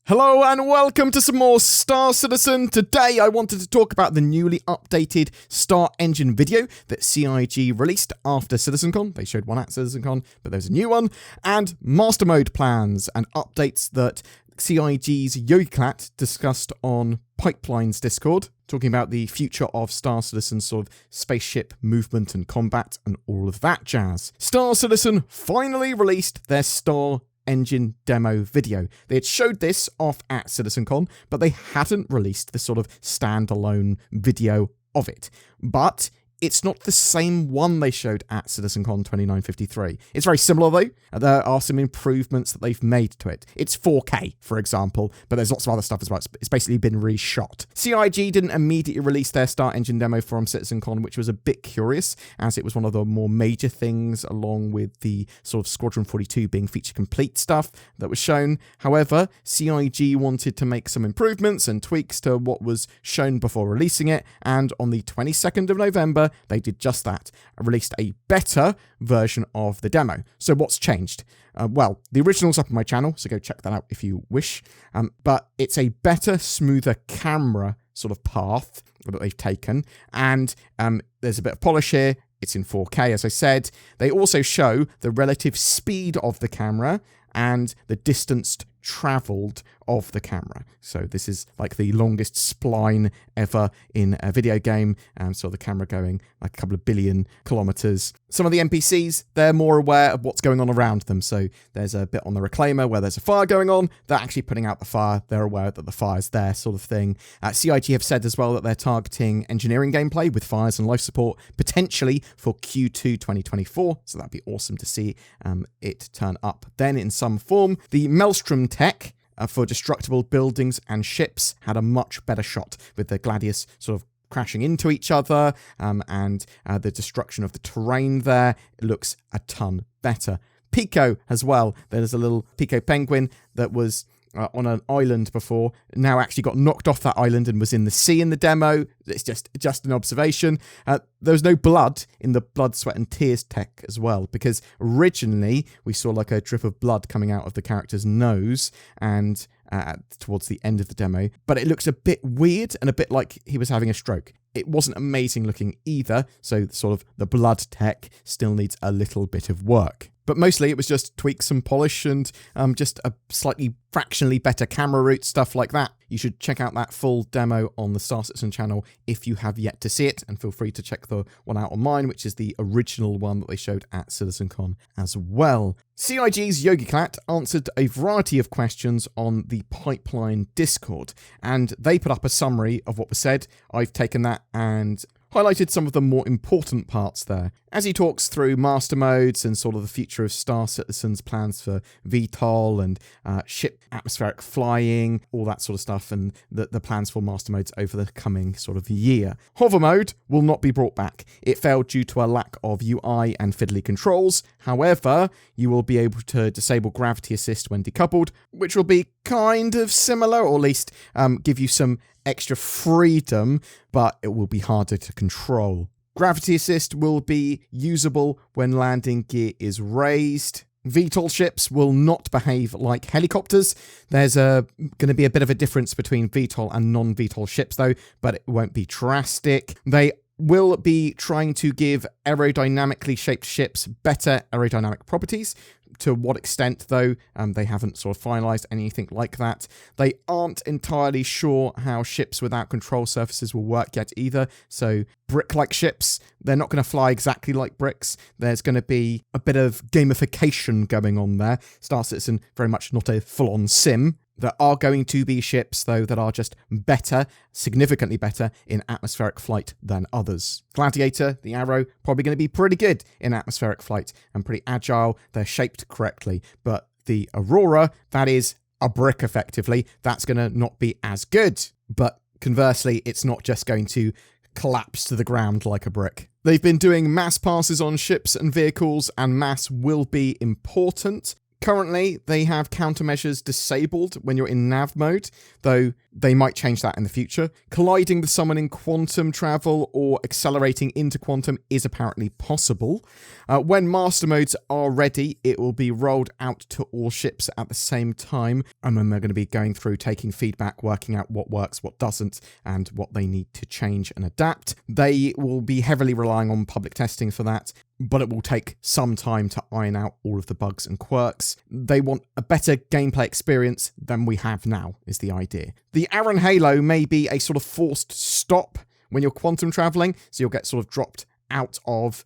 Hello and welcome to some more Star Citizen. Today I wanted to talk about the newly updated StarEngine video that CIG released after CitizenCon. They showed one at CitizenCon, but there's a new one. And master mode plans and updates that CIG's YogiKlatt discussed on Pipeline's Discord, talking about the future of Star Citizen's sort of spaceship movement and combat and all of that jazz. Star Citizen finally released their StarEngine demo video. They had showed this off at CitizenCon, but they hadn't released the sort of standalone video of it. But it's not the same one they showed at CitizenCon 2953. It's very similar though. There are some improvements that they've made to it. It's 4K, for example, but there's lots of other stuff as well. It's basically been reshot. CIG didn't immediately release their StarEngine demo from CitizenCon, which was a bit curious, as it was one of the more major things, along with the sort of Squadron 42 being feature complete stuff that was shown. However, CIG wanted to make some improvements and tweaks to what was shown before releasing it, and on the 22nd of November, they did just that and released a better version of the demo. So what's changed? Well, the original's up on my channel, so go check that out if you wish. But it's a better, smoother camera sort of path that they've taken. And there's a bit of polish here. It's in 4K, as I said. They also show the relative speed of the camera and the distance travelled of the camera. So this is like the longest spline ever in a video game. So the camera going like a couple of billion kilometers. Some of the NPCs, they're more aware of what's going on around them. So there's a bit on the Reclaimer where there's a fire going on. They're actually putting out the fire. They're aware that the fire's there, sort of thing. CIG have said as well that they're targeting engineering gameplay with fires and life support, potentially for Q2 2024. So that'd be awesome to see it turn up then in some form. The Maelstrom tech for destructible buildings and ships had a much better shot, with the Gladius sort of crashing into each other and the destruction of the terrain there. It looks a ton better. Pico as well. There's a little Pico penguin that was on an island before, now actually got knocked off that island and was in the sea in the demo. It's just an observation. There was no blood in the blood, sweat and tears tech as well, because originally we saw like a drip of blood coming out of the character's nose and towards the end of the demo, but it looks a bit weird and a bit like he was having a stroke. It wasn't amazing looking either, so sort of the blood tech still needs a little bit of work. But mostly it was just tweaks and polish and just a slightly fractionally better camera route, stuff like that. You should check out that full demo on the Star Citizen channel if you have yet to see it, and feel free to check the one out on mine, which is the original one that they showed at CitizenCon as well. CIG's YogiKlatt answered a variety of questions on the Pipeline Discord, and they put up a summary of what was said. I've taken that and highlighted some of the more important parts there, as he talks through master modes and sort of the future of Star Citizen's plans for VTOL and ship atmospheric flying, all that sort of stuff, and the plans for master modes over the coming sort of year. Hover mode will not be brought back. It failed due to a lack of UI and fiddly controls. However, you will be able to disable gravity assist when decoupled, which will be kind of similar, or at least give you some extra freedom, but it will be harder to control. Gravity assist will be usable when landing gear is raised. VTOL ships will not behave like helicopters. There's going to be a bit of a difference between VTOL and non-VTOL ships though, but it won't be drastic. They will be trying to give aerodynamically shaped ships better aerodynamic properties. To what extent, though, they haven't sort of finalised anything like that. They aren't entirely sure how ships without control surfaces will work yet either. So brick-like ships, they're not going to fly exactly like bricks. There's going to be a bit of gamification going on there. Star Citizen, very much not a full-on sim. There are going to be ships, though, that are just better, significantly better, in atmospheric flight than others. Gladiator, the Arrow, probably going to be pretty good in atmospheric flight and pretty agile. They're shaped correctly. But the Aurora, that is a brick, effectively. That's going to not be as good. But conversely, it's not just going to collapse to the ground like a brick. They've been doing mass passes on ships and vehicles, and mass will be important. Currently, they have countermeasures disabled when you're in nav mode, though they might change that in the future. Colliding with someone in quantum travel or accelerating into quantum is apparently possible. When master modes are ready, it will be rolled out to all ships at the same time, and then they're going to be going through, taking feedback, working out what works, what doesn't, and what they need to change and adapt. They will be heavily relying on public testing for that, but it will take some time to iron out all of the bugs and quirks. They want a better gameplay experience than we have now, is the idea. The Aaron Halo may be a sort of forced stop when you're quantum traveling, so you'll get sort of dropped out of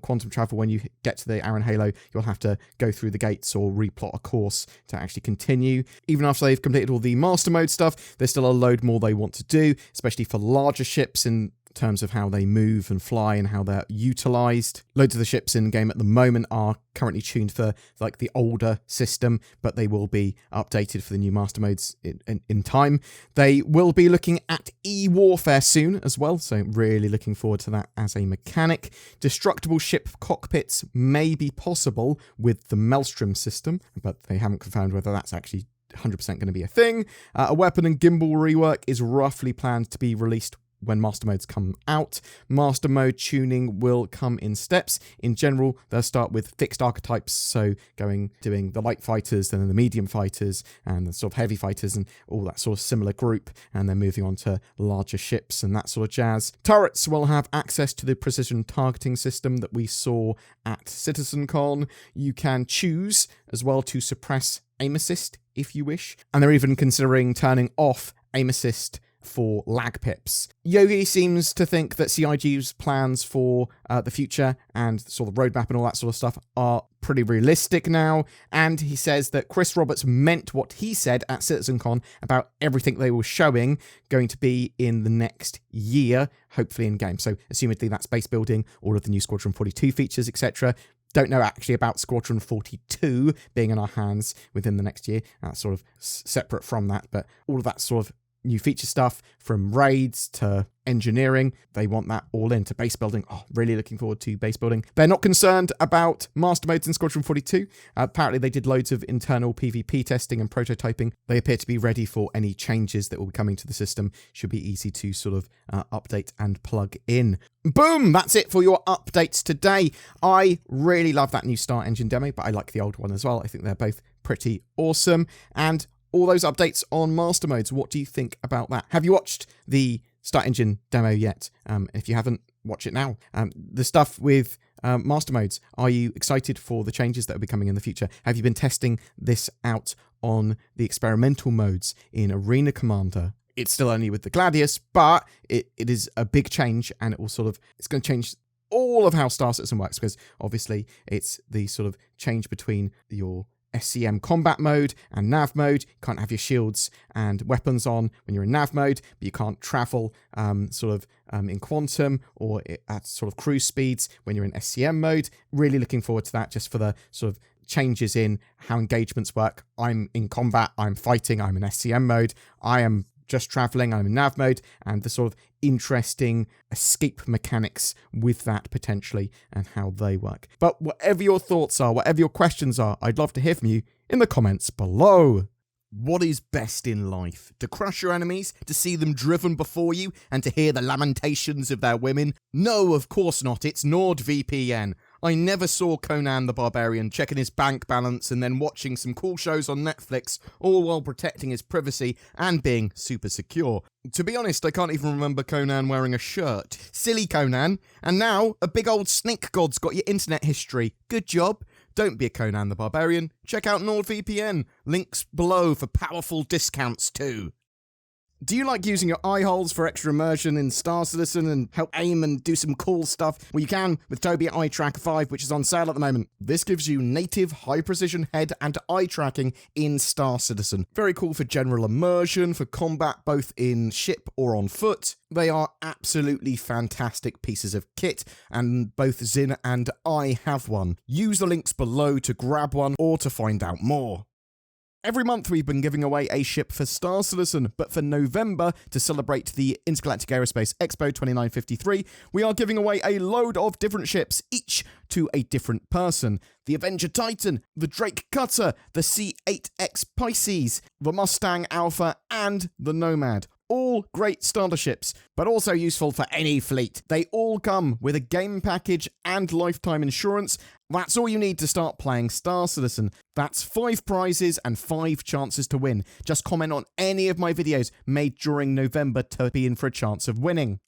quantum travel. When you get to the Aaron Halo, you'll have to go through the gates or replot a course to actually continue. Even after they've completed all the master mode stuff, there's still a load more they want to do, especially for larger ships in terms of how they move and fly and how they're utilized. Loads of the ships in the game at the moment are currently tuned for like the older system, but they will be updated for the new master modes in time. They will be looking at e-warfare soon as well, so really looking forward to that as a mechanic. Destructible ship cockpits may be possible with the Maelstrom system, but they haven't confirmed whether that's actually 100% going to be a thing. A weapon and gimbal rework is roughly planned to be released when master modes come out. Master mode tuning will come in steps. In general, they'll start with fixed archetypes, so doing the light fighters, then the medium fighters, and the sort of heavy fighters, and all that sort of similar group, and then moving on to larger ships and that sort of jazz. Turrets will have access to the precision targeting system that we saw at CitizenCon. You can choose as well to suppress aim assist if you wish, and they're even considering turning off aim assist for lag pips. Yogi seems to think that CIG's plans for the future and sort of roadmap and all that sort of stuff are pretty realistic now, and he says that Chris Roberts meant what he said at CitizenCon about everything they were showing going to be in the next year, hopefully in game. So assumedly that's base building, all of the new Squadron 42 features, etc. Don't know actually about Squadron 42 being in our hands within the next year. That's sort of separate from that, but all of that sort of new feature stuff from raids to engineering, they want that all into base building. Oh, really looking forward to base building. They're not concerned about master modes in Squadron 42. Apparently they did loads of internal PvP testing and prototyping. They appear to be ready for any changes that will be coming to the system. Should be easy to sort of update and plug in. Boom! That's it for your updates today. I really love that new StarEngine demo, but I like the old one as well. I think they're both pretty awesome. And all those updates on master modes, what do you think about that? Have you watched the StarEngine demo yet? If you haven't, watch it now. The stuff with master modes, are you excited for the changes that will be coming in the future? Have you been testing this out on the experimental modes in Arena Commander? It's still only with the Gladius, but it is a big change, and it's going to change all of how Star Citizen works, because obviously it's the sort of change between your SCM combat mode and nav mode. You can't have your shields and weapons on when you're in nav mode, but you can't travel in quantum or at sort of cruise speeds when you're in SCM mode. Really looking forward to that, just for the sort of changes in how engagements work. I'm in combat, I'm fighting, I'm in SCM mode, I am just traveling, I'm in nav mode, and the sort of interesting escape mechanics with that potentially and how they work. But whatever your thoughts are, whatever your questions are, I'd love to hear from you in the comments below. What is best in life? To crush your enemies? To see them driven before you? And to hear the lamentations of their women? No, of course not. It's NordVPN. I never saw Conan the Barbarian checking his bank balance and then watching some cool shows on Netflix, all while protecting his privacy and being super secure. To be honest, I can't even remember Conan wearing a shirt. Silly Conan. And now, a big old snake god's got your internet history. Good job. Don't be a Conan the Barbarian. Check out NordVPN. Links below for powerful discounts too. Do you like using your eye holes for extra immersion in Star Citizen and help aim and do some cool stuff? Well, you can with Tobii Eye Tracker 5, which is on sale at the moment. This gives you native high-precision head and eye tracking in Star Citizen. Very cool for general immersion, for combat both in ship or on foot. They are absolutely fantastic pieces of kit, and both Zin and I have one. Use the links below to grab one or to find out more. Every month we've been giving away a ship for Star Citizen, but for November, to celebrate the Intergalactic Aerospace Expo 2953, we are giving away a load of different ships, each to a different person. The Avenger Titan, the Drake Cutter, the C-8X Pisces, the Mustang Alpha, and the Nomad. All great starter ships, but also useful for any fleet. They all come with a game package and lifetime insurance. That's all you need to start playing Star Citizen. That's 5 prizes and 5 chances to win. Just comment on any of my videos made during November to be in for a chance of winning.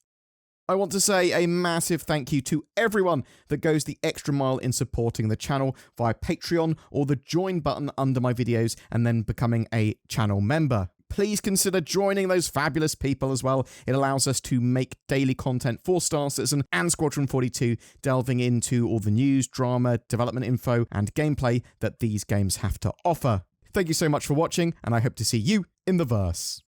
I want to say a massive thank you to everyone that goes the extra mile in supporting the channel via Patreon or the join button under my videos and then becoming a channel member. Please consider joining those fabulous people as well. It allows us to make daily content for Star Citizen and Squadron 42, delving into all the news, drama, development info, and gameplay that these games have to offer. Thank you so much for watching, and I hope to see you in the verse.